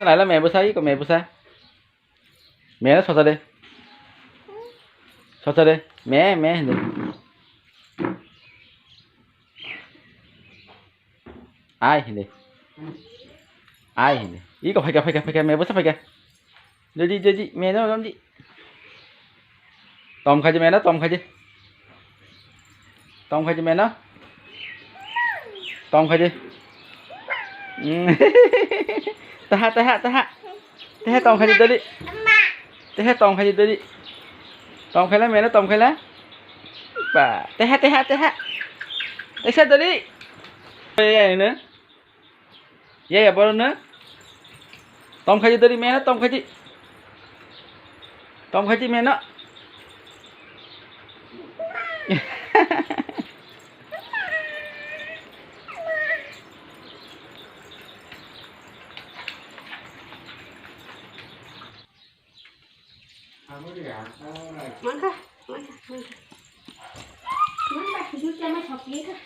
Cái này là mẹ bữa say, còn mẹ bữa say. Mẹ nó sao đây? Sao đây? Mẹ này. Ai này? Ai này? Ý có phải cái mẹ bữa say phải cái. Jadi mẹ nó làm gì? Tom khai cho mẹ nó, Tom khai chứ. Tom khai cho mẹ nó. Tom khai chứ. Tahan Tom khai tadi. Tom khai tadi. Tom khai lah mẹ nó, Tom khai lah. Ba, tahan. Tahan tadi. Vậy nữa. Vậy apa nữa? Tom khai tadi mẹ nó, Tom khai chứ. Tom khai chứ mẹ nó. Mangga, hidupnya mah hoki kan?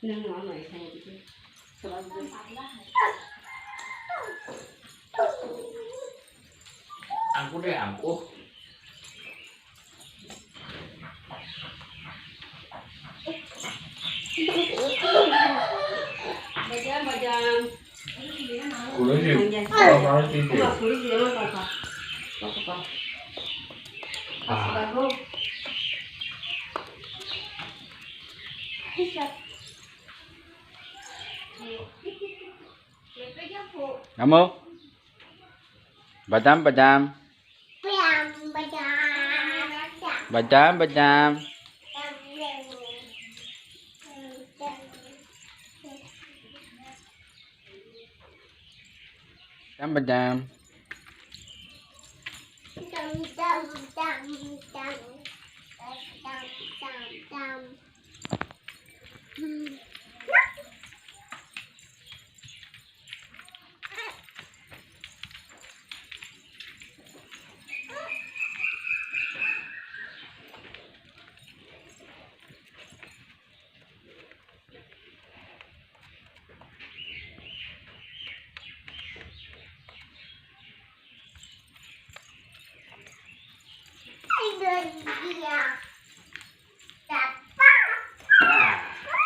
Nang ngõ này sao chứ? Aku deh aku. Bajang. Kulit sih. Kalau mau sih. Kulit dia mah apa? Apa? Bagus. Kamu? Bajam. Bajam.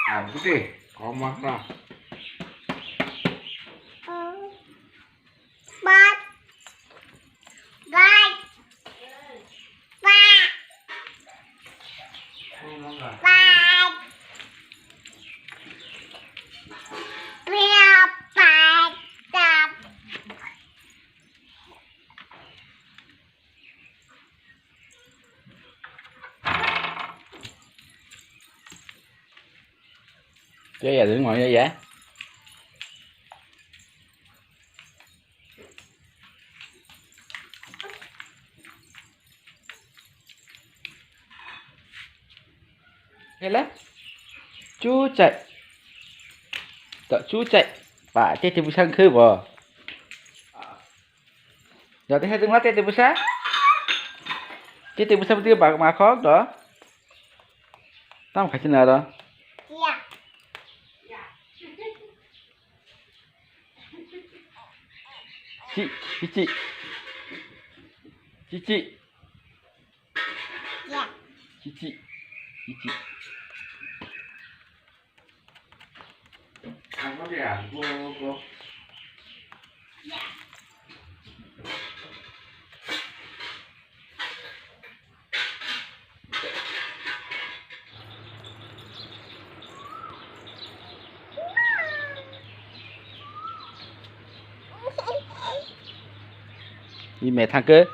Aku deh. Komak lah. Chứ giờ đứng ngồi như vậy. Thế lắm. Chú chạy. Chú chạy. Bà chết thì sang khư bò. Giờ thấy tiếng mắt chết thì busa. Chết thì busa tiêu bà mà khó đó. Tao không phải xin nào đó. Cici. Aku deh aku. Đi mẹ thang cơ.